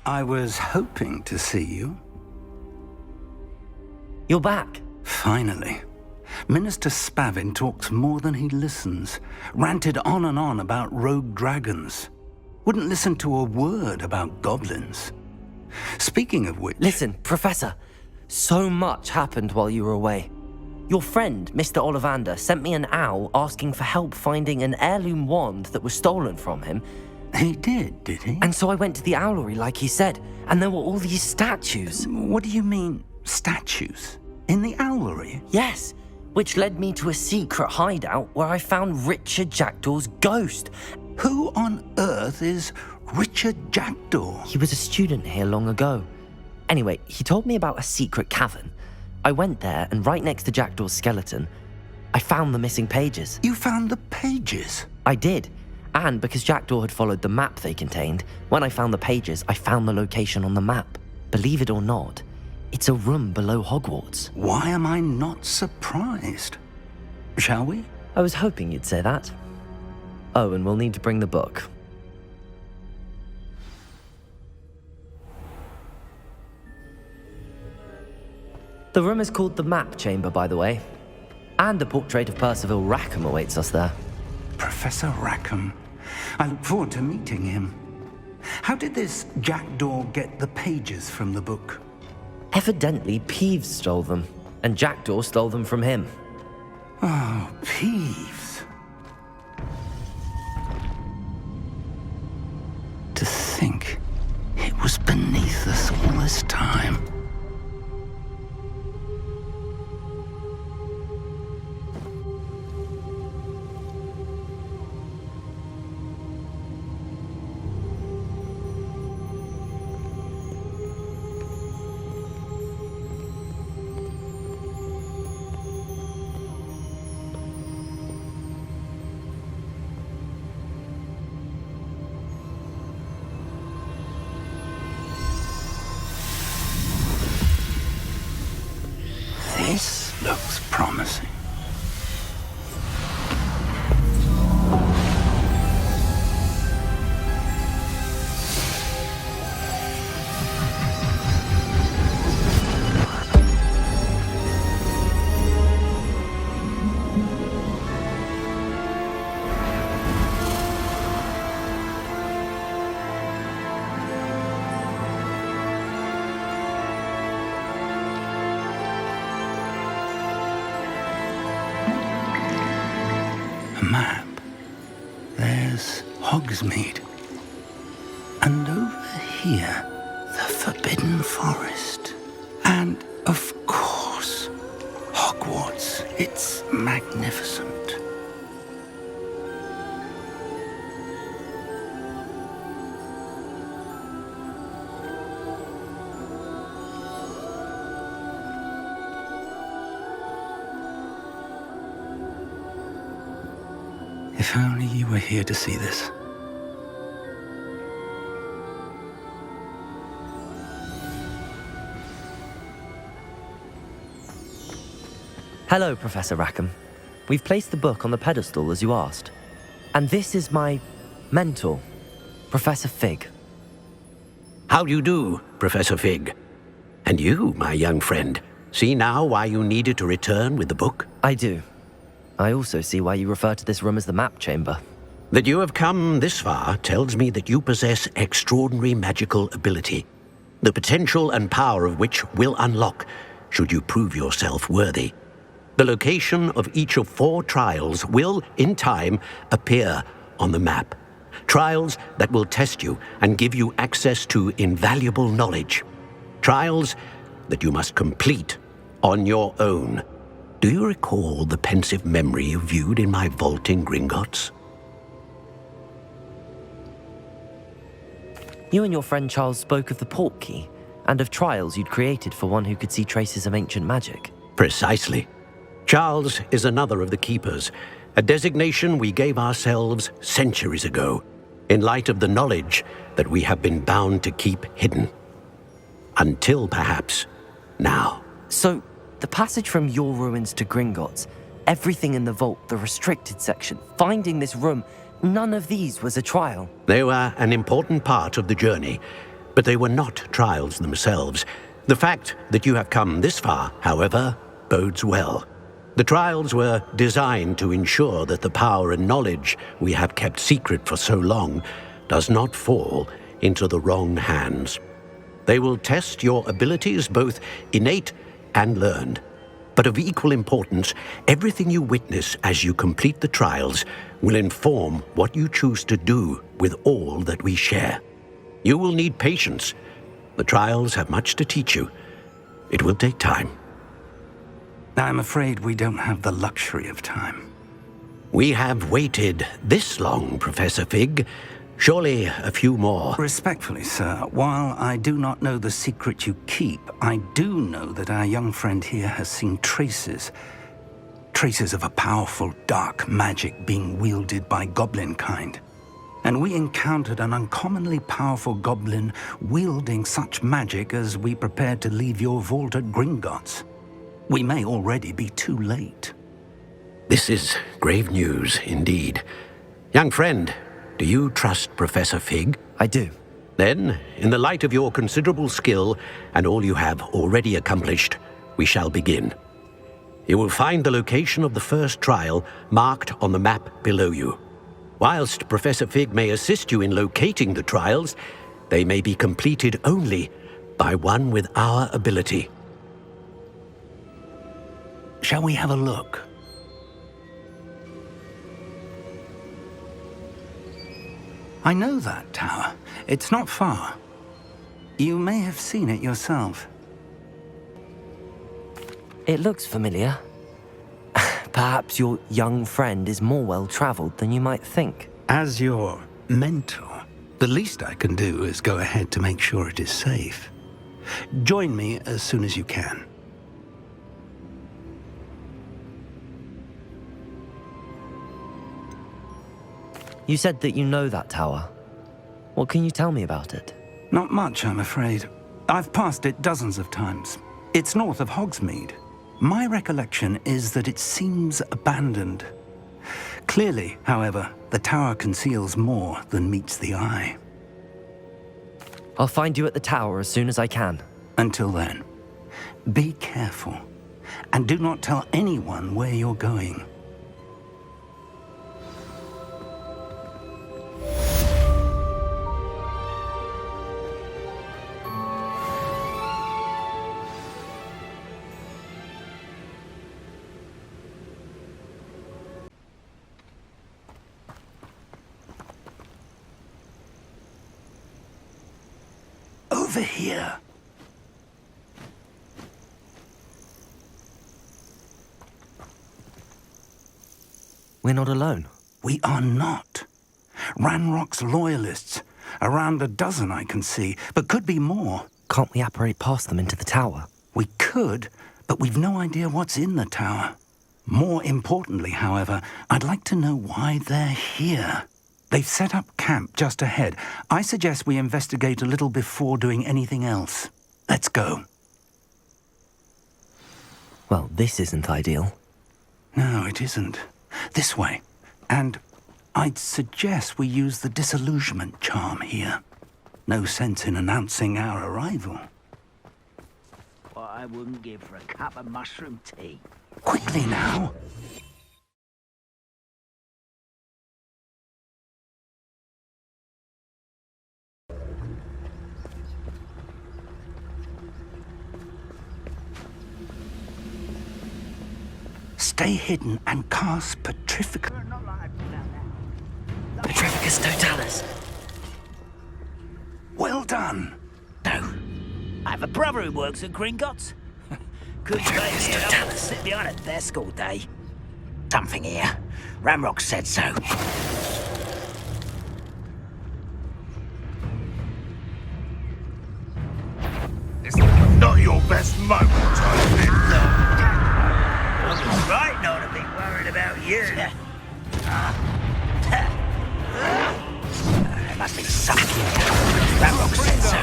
I was hoping to see you. You're back. Finally. Minister Spavin talks more than he listens. Ranted on and on about rogue dragons. Wouldn't listen to a word about goblins. Speaking of which... Listen, Professor. So much happened while you were away. Your friend, Mr. Ollivander, sent me an owl asking for help finding an heirloom wand that was stolen from him. He did he? And so I went to the owlery like he said, and there were all these statues. What do you mean, statues? In the owlery? Yes, which led me to a secret hideout where I found Richard Jackdaw's ghost. Who on earth is Richard Jackdaw? He was a student here long ago. Anyway, he told me about a secret cavern. I went there, and right next to Jackdaw's skeleton, I found the missing pages. You found the pages? I did. And because Jackdaw had followed the map they contained, when I found the pages, I found the location on the map. Believe it or not, it's a room below Hogwarts. Why am I not surprised? Shall we? I was hoping you'd say that. Oh, and we'll need to bring the book. The room is called the Map Chamber, by the way. And a portrait of Percival Rackham awaits us there. Professor Rackham. I look forward to meeting him. How did this Jackdaw get the pages from the book? Evidently, Peeves stole them, and Jackdaw stole them from him. Oh, Peeves. To think it was beneath us all this time. This looks promising. Map. There's Hogsmeade. And over here, the Forbidden Forest. And, of course, Hogwarts. It's magnificent. If only you were here to see this. Hello, Professor Rackham. We've placed the book on the pedestal as you asked. And this is my mentor, Professor Fig. How do you do, Professor Fig? And you, my young friend, see now why you needed to return with the book? I do. I also see why you refer to this room as the Map Chamber. That you have come this far tells me that you possess extraordinary magical ability, the potential and power of which will unlock should you prove yourself worthy. The location of each of 4 trials will, in time, appear on the map. Trials that will test you and give you access to invaluable knowledge. Trials that you must complete on your own. Do you recall the pensive memory you viewed in my vault in Gringotts? You and your friend Charles spoke of the Portkey and of trials you'd created for one who could see traces of ancient magic. Precisely. Charles is another of the Keepers, a designation we gave ourselves centuries ago, in light of the knowledge that we have been bound to keep hidden. Until, perhaps, now. So, the passage from your ruins to Gringotts, everything in the vault, the restricted section, finding this room, none of these was a trial. They were an important part of the journey, But they were not trials themselves. The fact that you have come this far, however, bodes well. The trials were designed to ensure that the power and knowledge we have kept secret for so long does not fall into the wrong hands. They will test your abilities, both innate and learned. But of equal importance, everything you witness as you complete the trials will inform what you choose to do with all that we share. You will need patience. The trials have much to teach you. It will take time. I'm afraid we don't have the luxury of time. We have waited this long, Professor Fig. Surely a few more. Respectfully, sir, while I do not know the secret you keep, I do know that our young friend here has seen traces of a powerful dark magic being wielded by goblin kind. And we encountered an uncommonly powerful goblin wielding such magic as we prepared to leave your vault at Gringotts. We may already be too late. This is grave news indeed. Young friend, do you trust Professor Fig? I do. Then, in the light of your considerable skill and all you have already accomplished, we shall begin. You will find the location of the first trial marked on the map below you. Whilst Professor Fig may assist you in locating the trials, they may be completed only by one with our ability. Shall we have a look? I know that tower. It's not far. You may have seen it yourself. It looks familiar. Perhaps your young friend is more well-traveled than you might think. As your mentor, the least I can do is go ahead to make sure it is safe. Join me as soon as you can. You said that you know that tower. What can you tell me about it? Not much, I'm afraid. I've passed it dozens of times. It's north of Hogsmeade. My recollection is that it seems abandoned. Clearly, however, the tower conceals more than meets the eye. I'll find you at the tower as soon as I can. Until then, be careful, and do not tell anyone where you're going. Over here. We're not alone. We are not. Ranrock's loyalists. Around a dozen I can see, but could be more. Can't we apparate past them into the tower? We could, but we've no idea what's in the tower. More importantly, however, I'd like to know why they're here. They've set up camp just ahead. I suggest we investigate a little before doing anything else. Let's go. Well, this isn't ideal. No, it isn't. This way. And I'd suggest we use the disillusionment charm here. No sense in announcing our arrival. What I wouldn't give for a cup of mushroom tea. Quickly now. Stay hidden and cast Petrificus. Petrificus Totalis. Well done. No. I have a brother who works at Gringotts. Couldn't Petrificus blame me enough Totalis. to sit behind a desk all day. Something here. Ramrock said so. It's not your best moment, I admit. I was right not to be worried about you. There must be something here. Ramrock said so.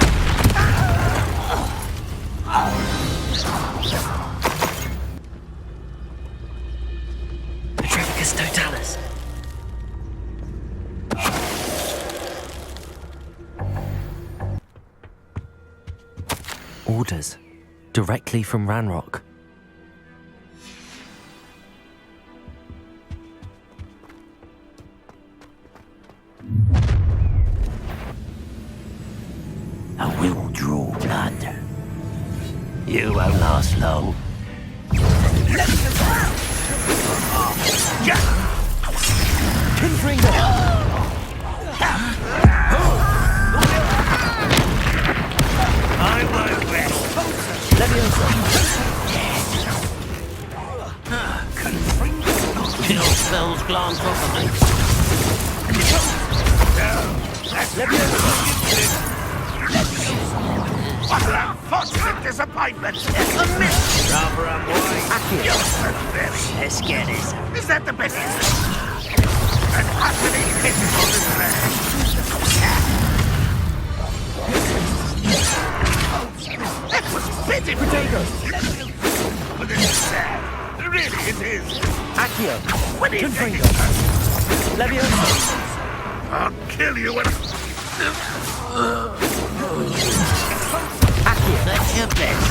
Petrificus Totalis. Orders. Directly from Ranrock. I will draw blood. You won't last long. I won't rest. Your spells glance off of me. What an unfortunate disappointment! A miss! Rather unwise. You're pathetic. Let's get this. Is that the best? An utterly pitiful that was pitiful! Potatoes! But it's sad. Really, it is. Accio! What do you think? Leviosa! I'll kill you when That's your best.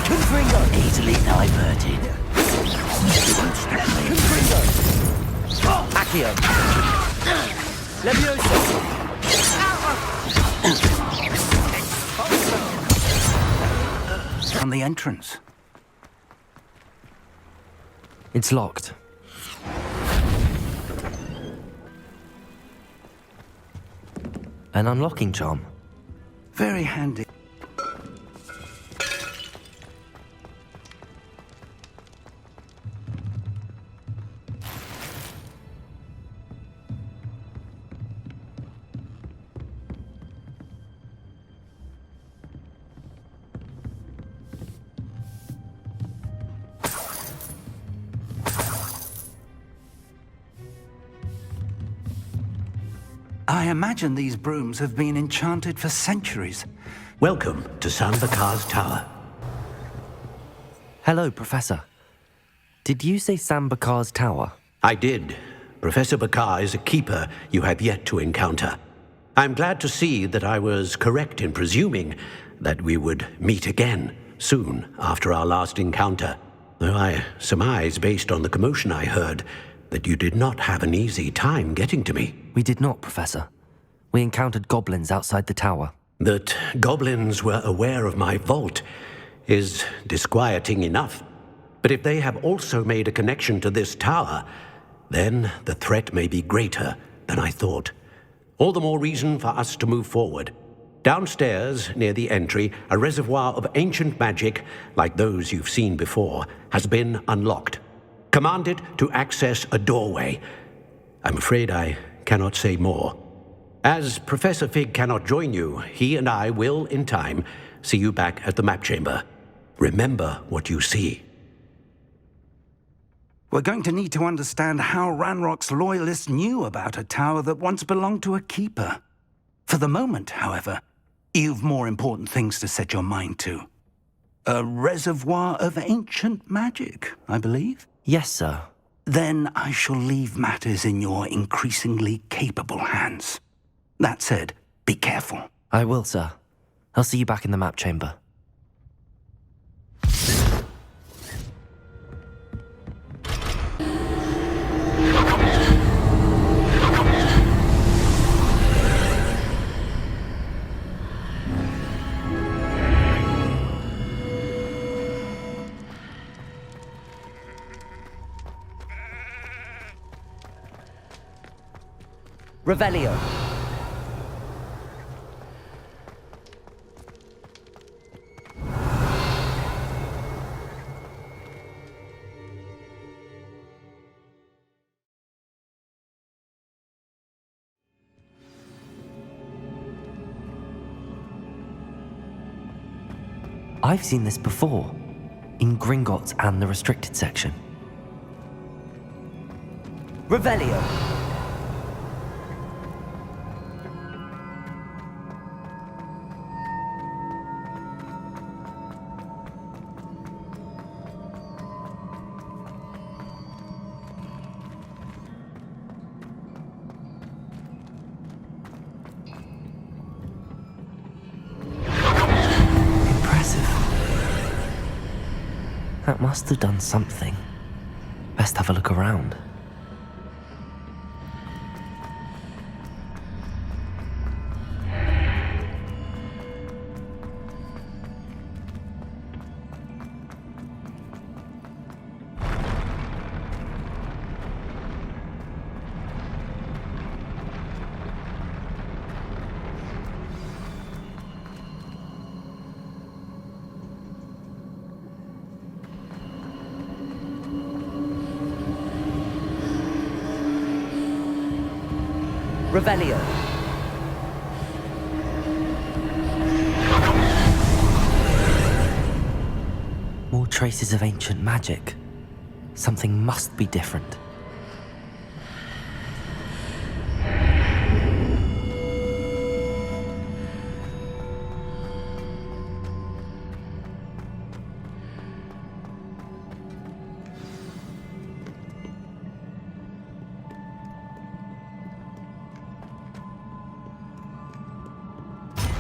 Confringo! Easily diverted. You won't stop me. Accio! Leviosa! On the entrance. It's locked. An unlocking charm. Very handy. I imagine these brooms have been enchanted for centuries. Welcome to Sambakar's Tower. Hello, Professor. Did you say Sambakar's Tower? I did. Professor Bakar is a keeper you have yet to encounter. I'm glad to see that I was correct in presuming that we would meet again soon after our last encounter, though I surmise, based on the commotion I heard, that you did not have an easy time getting to me. We did not, Professor. We encountered goblins outside the tower. That goblins were aware of my vault is disquieting enough. But if they have also made a connection to this tower, then the threat may be greater than I thought. All the more reason for us to move forward. Downstairs, near the entry, a reservoir of ancient magic, like those you've seen before, has been unlocked. Command it to access a doorway. I'm afraid I cannot say more. As Professor Fig cannot join you, he and I will, in time, see you back at the map chamber. Remember what you see. We're going to need to understand how Ranrock's loyalists knew about a tower that once belonged to a keeper. For the moment, however, you've more important things to set your mind to. A reservoir of ancient magic, I believe? Yes, sir. Then I shall leave matters in your increasingly capable hands. That said, be careful. I will, sir. I'll see you back in the map chamber. Revelio. I've seen this before, in Gringotts and the restricted section. Revelio. That must have done something. Best have a look around. Revelio. More traces of ancient magic. Something must be different.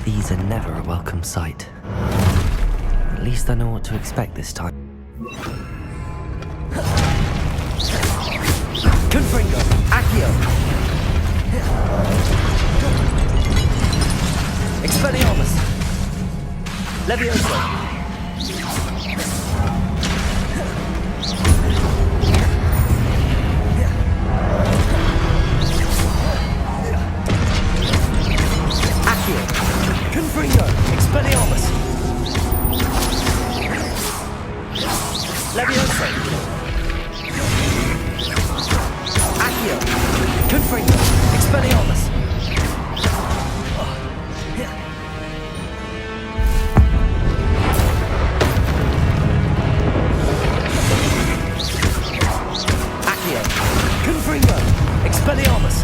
These are never a welcome sight. At least I know what to expect this time. Confringo! Accio! Expelliarmus! Levioso! Confringo! Expelliarmus! Levioso! Accio! Confringo! Expelliarmus! Accio! Confringo! Expelliarmus!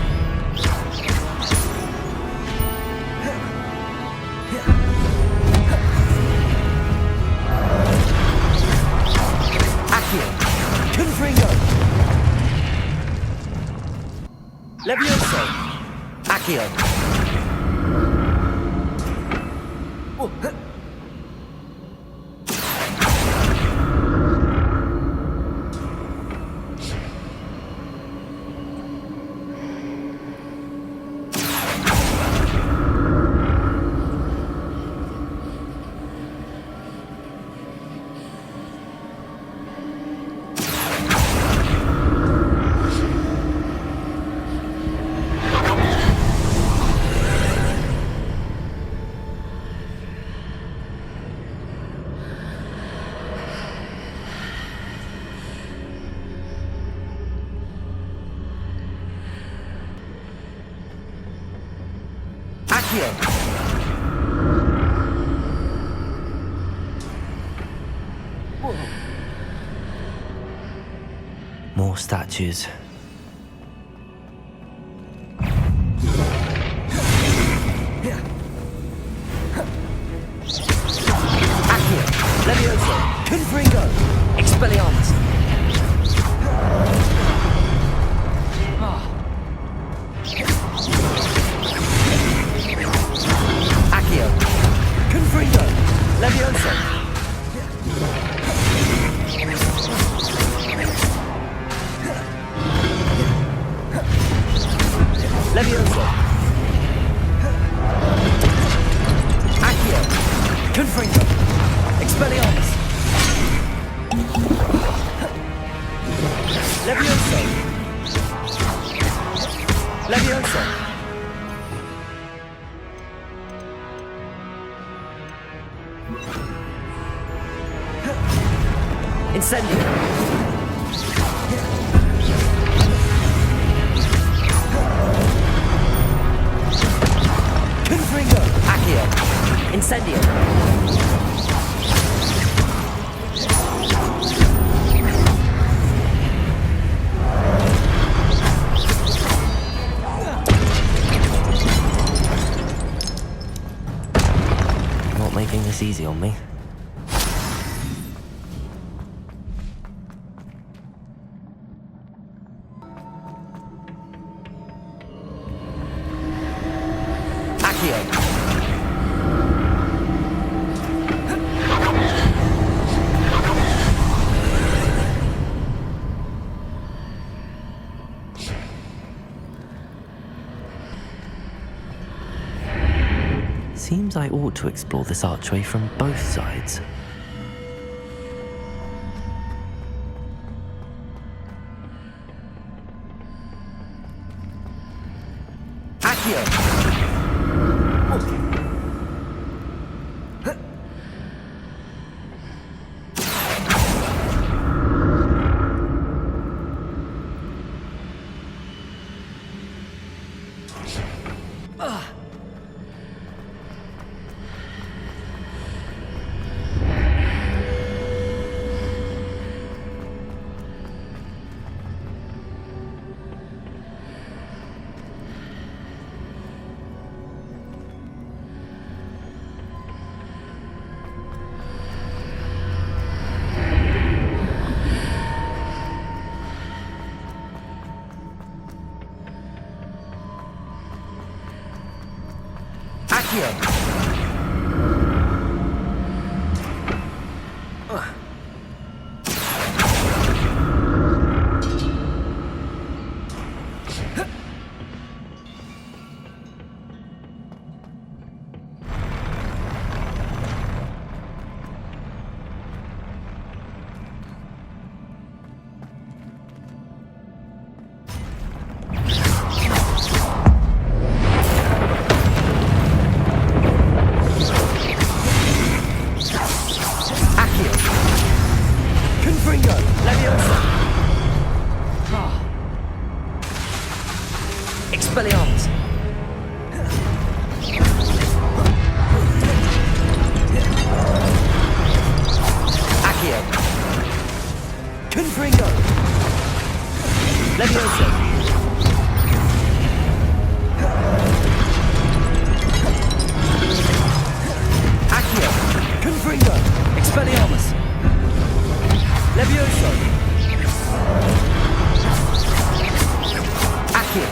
Confringo! Levioso! Accio! More statues. Accio! Levioso! Confringo! Expelliarmus! Accio! Confringo! Levioso! Levioso! Accio! Confringo! Expelliarmus! Levioso! Levioso! Incendio! Confringo! Accio! Incendio! Not making this easy on me. Seems I ought to explore this archway from both sides. Accio! Expelliarmus! Accio! Confringo! Levioso! Accio! Confringo! Expelliarmus! Levioso! Accio!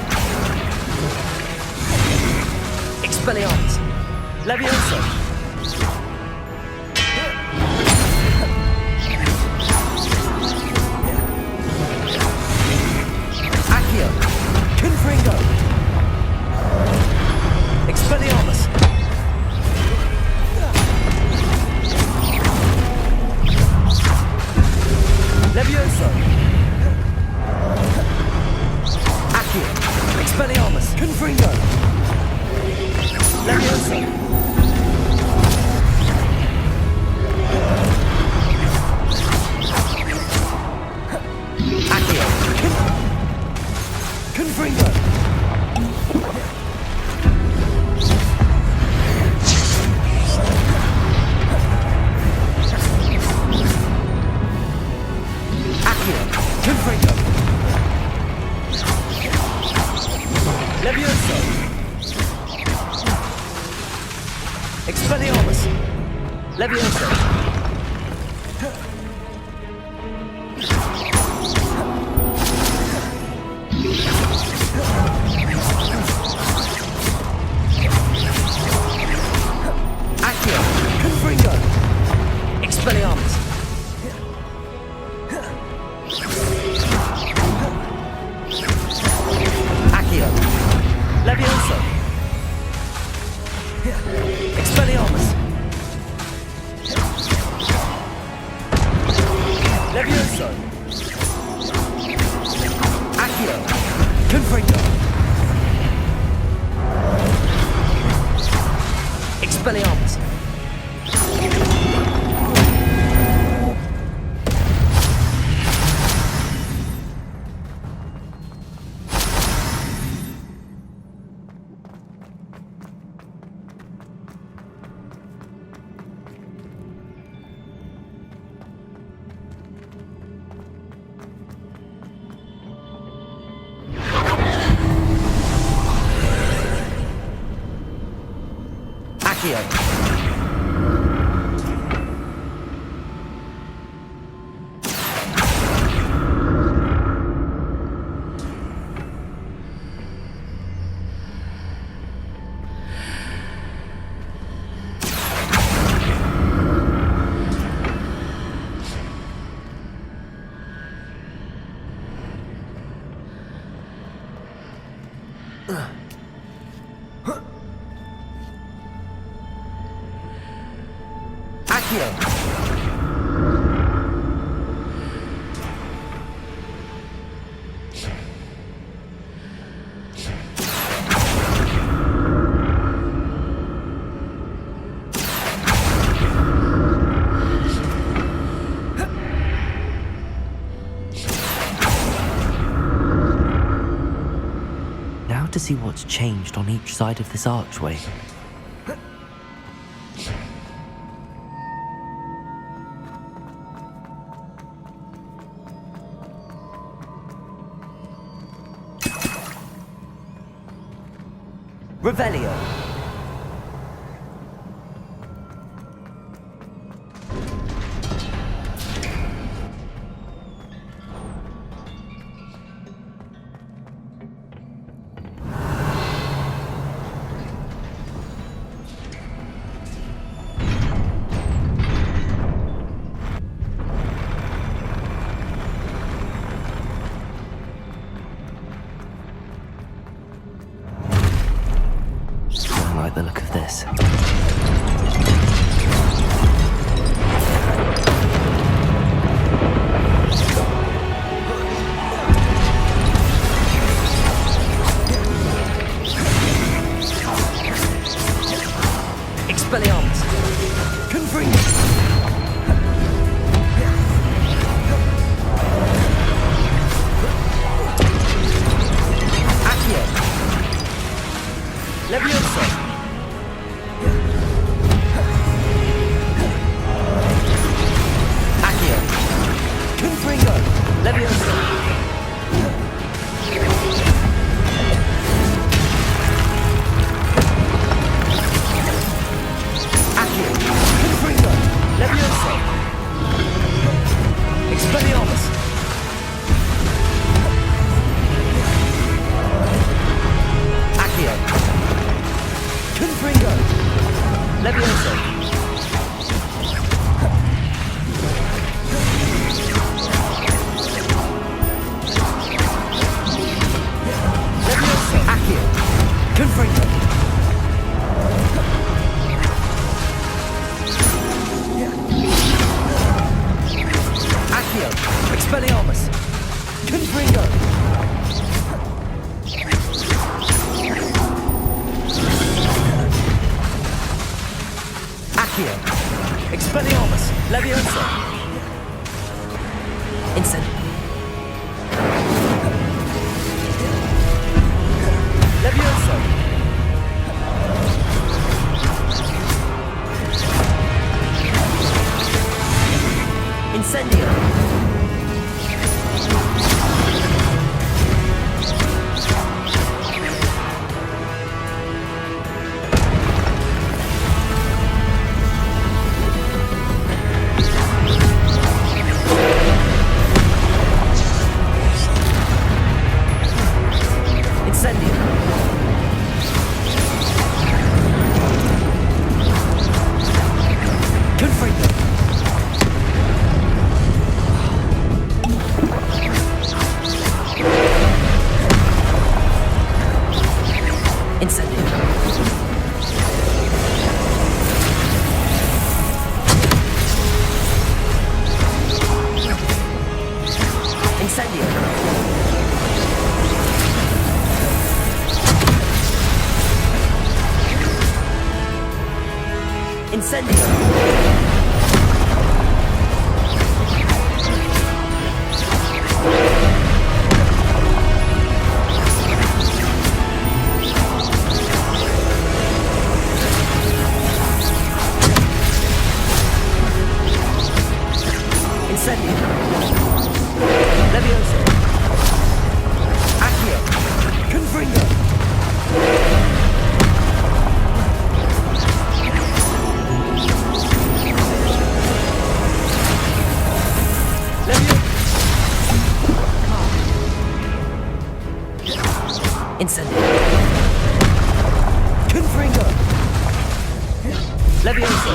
Expelliarmus! Levioso! Accio! Confringo! Expelliarmus! Levioso! Accio! Expelliarmus! Confringo! Levioso! Accio! Confringo! Accio! Confringo! Levioso! Expelliarmus! Levioso! Accio! Confringo! Expelliarmus! Accio! Levioso! Expelliarmus! Levioso! Accio! Confringo! Expelliarmus! Accio! Accio! Now to see what's changed on each side of this archway. Revelio. I like the look of this. Expelliarmus! Confringo! Accio! Levioso! Levioso! Accio! Confringo! Levioso! Expelliarmus! Accio! Confringo! Levioso! Confringo! Accio! Expelliarmus! Confringo! Accio! Expelliarmus! Levioso! Instant! Levioso! Incendio! Incendio! Confringo! Incendio! Incendio! Incendio! Incendio! Levioso! Accio! Confringo! Incendio! Confringo! Levioso!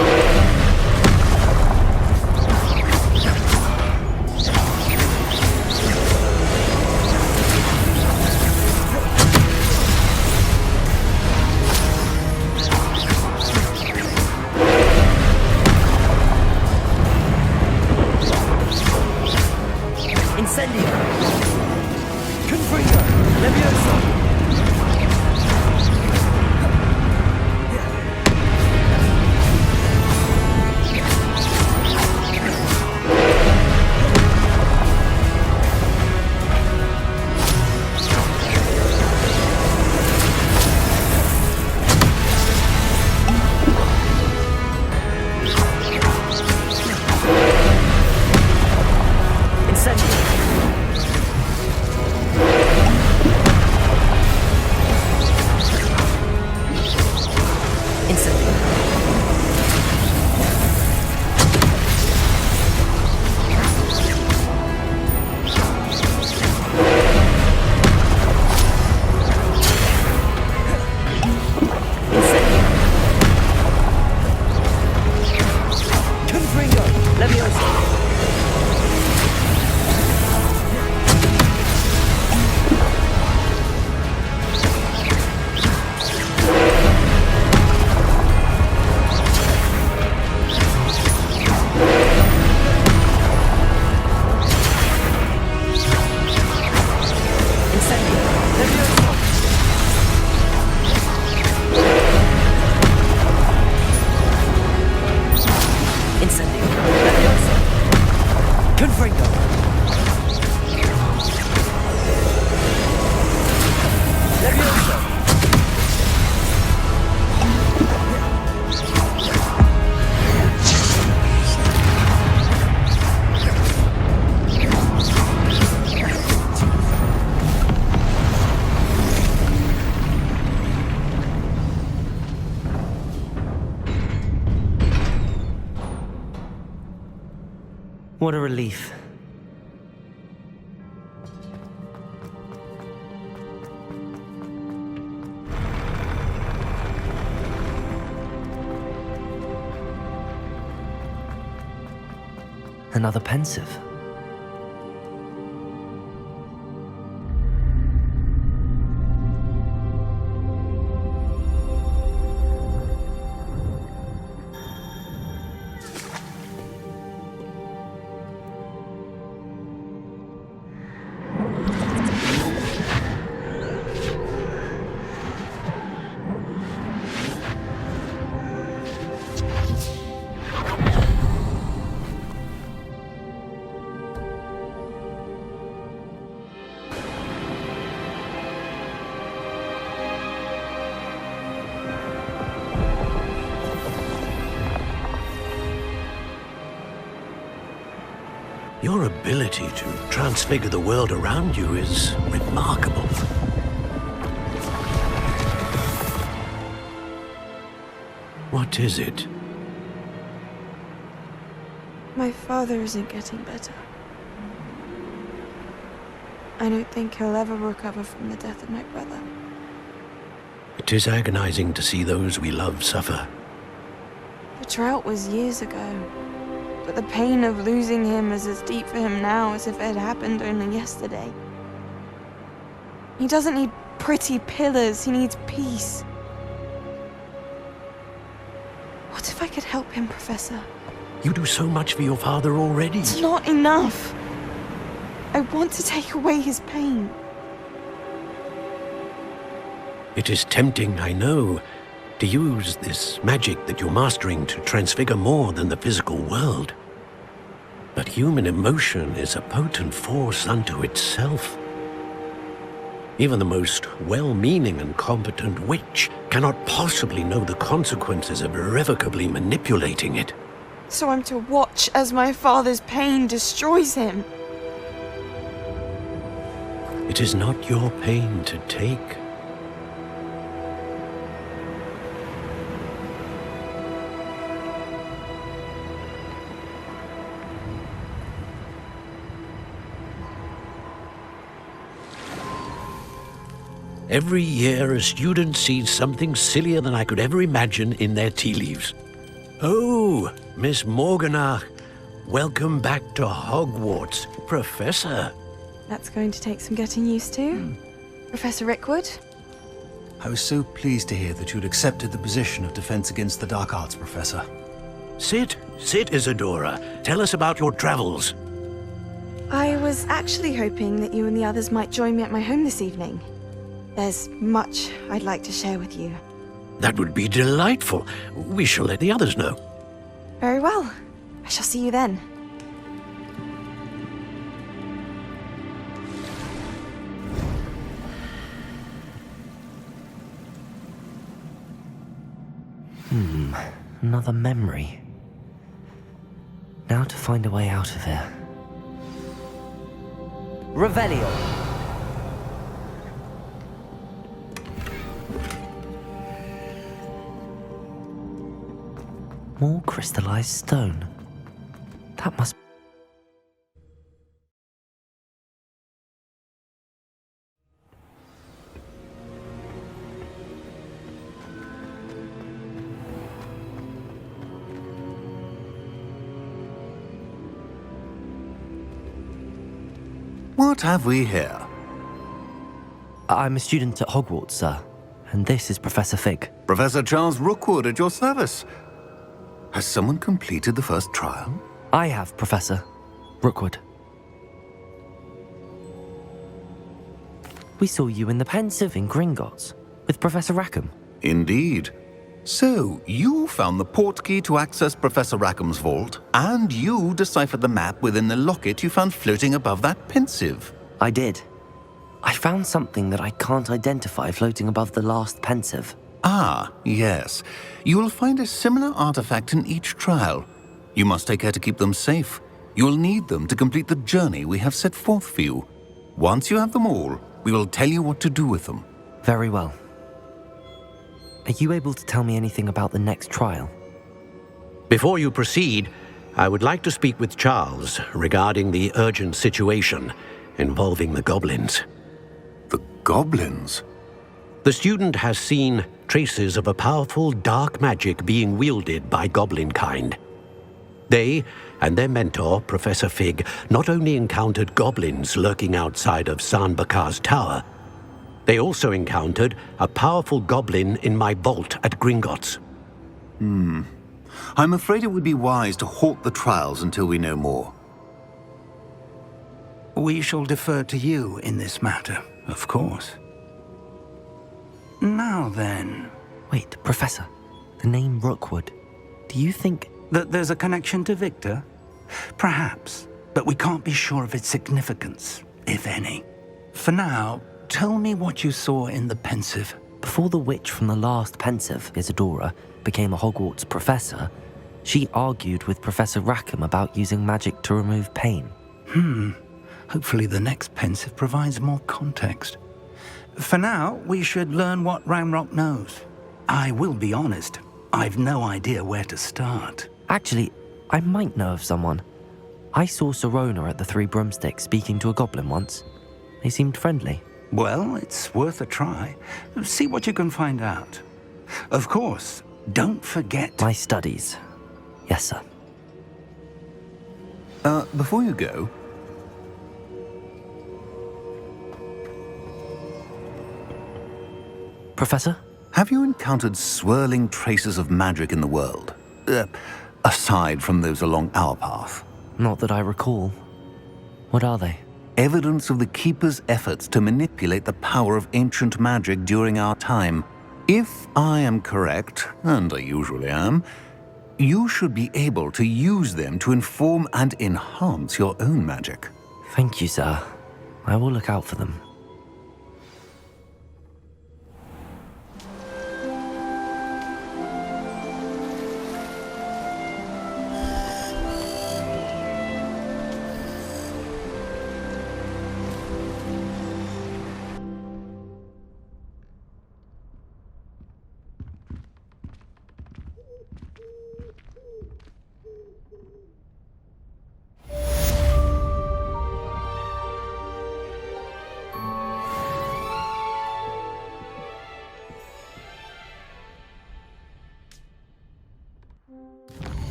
What a relief. Another pensive. Your ability to transfigure the world around you is remarkable. What is it? My father isn't getting better. I don't think he'll ever recover from the death of my brother. It is agonizing to see those we love suffer. The drought was years ago, but the pain of losing him is as deep for him now as if it had happened only yesterday. He doesn't need pretty pillars, he needs peace. What if I could help him, Professor? You do so much for your father already. It's not enough. I want to take away his pain. It is tempting, I know, to use this magic that you're mastering to transfigure more than the physical world. But human emotion is a potent force unto itself. Even the most well-meaning and competent witch cannot possibly know the consequences of irrevocably manipulating it. So I'm to watch as my father's pain destroys him. It is not your pain to take. Every year, a student sees something sillier than I could ever imagine in their tea leaves. Oh, Miss Morganach, welcome back to Hogwarts, Professor. That's going to take some getting used to. Professor Rickwood? I was so pleased to hear that you'd accepted the position of Defense Against the Dark Arts, Professor. Sit, Isadora. Tell us about your travels. I was actually hoping that you and the others might join me at my home this evening. There's much I'd like to share with you. That would be delightful. We shall let the others know. Very well. I shall see you then. Another memory. Now to find a way out of here. Revelio! More crystallized stone. That must... What have we here? I'm a student at Hogwarts, sir. And this is Professor Fig. Professor Charles Rookwood at your service. Has someone completed the first trial? I have, Professor Rookwood. We saw you in the Pensive in Gringotts with Professor Rackham. Indeed. So, you found the portkey to access Professor Rackham's vault, and you deciphered the map within the locket you found floating above that Pensive. I did. I found something that I can't identify floating above the last Pensive. Ah, yes. You will find a similar artifact in each trial. You must take care to keep them safe. You will need them to complete the journey we have set forth for you. Once you have them all, we will tell you what to do with them. Very well. Are you able to tell me anything about the next trial? Before you proceed, I would like to speak with Charles regarding the urgent situation involving the goblins. The goblins? The student has seen traces of a powerful dark magic being wielded by goblin kind. They and their mentor, Professor Fig, not only encountered goblins lurking outside of San Bakar's tower, they also encountered a powerful goblin in my vault at Gringotts. I'm afraid it would be wise to halt the trials until we know more. We shall defer to you in this matter, of course. Now then, Wait, Professor, the name Rookwood. Do you think... that there's a connection to Victor? Perhaps, but we can't be sure of its significance, if any. For now, tell me what you saw in the Pensive. Before the witch from the last Pensive, Isadora, became a Hogwarts professor, she argued with Professor Rackham about using magic to remove pain. Hopefully the next Pensive provides more context. For now, we should learn what Ranrock knows. I will be honest, I've no idea where to start. Actually, I might know of someone. I saw Sirona at the Three Broomsticks speaking to a goblin once. They seemed friendly. Well, it's worth a try. See what you can find out. Of course, don't forget... My studies. Yes, sir. Before you go... Professor? Have you encountered swirling traces of magic in the world? Aside from those along our path? Not that I recall. What are they? Evidence of the Keeper's efforts to manipulate the power of ancient magic during our time. If I am correct, and I usually am, you should be able to use them to inform and enhance your own magic. Thank you, sir. I will look out for them.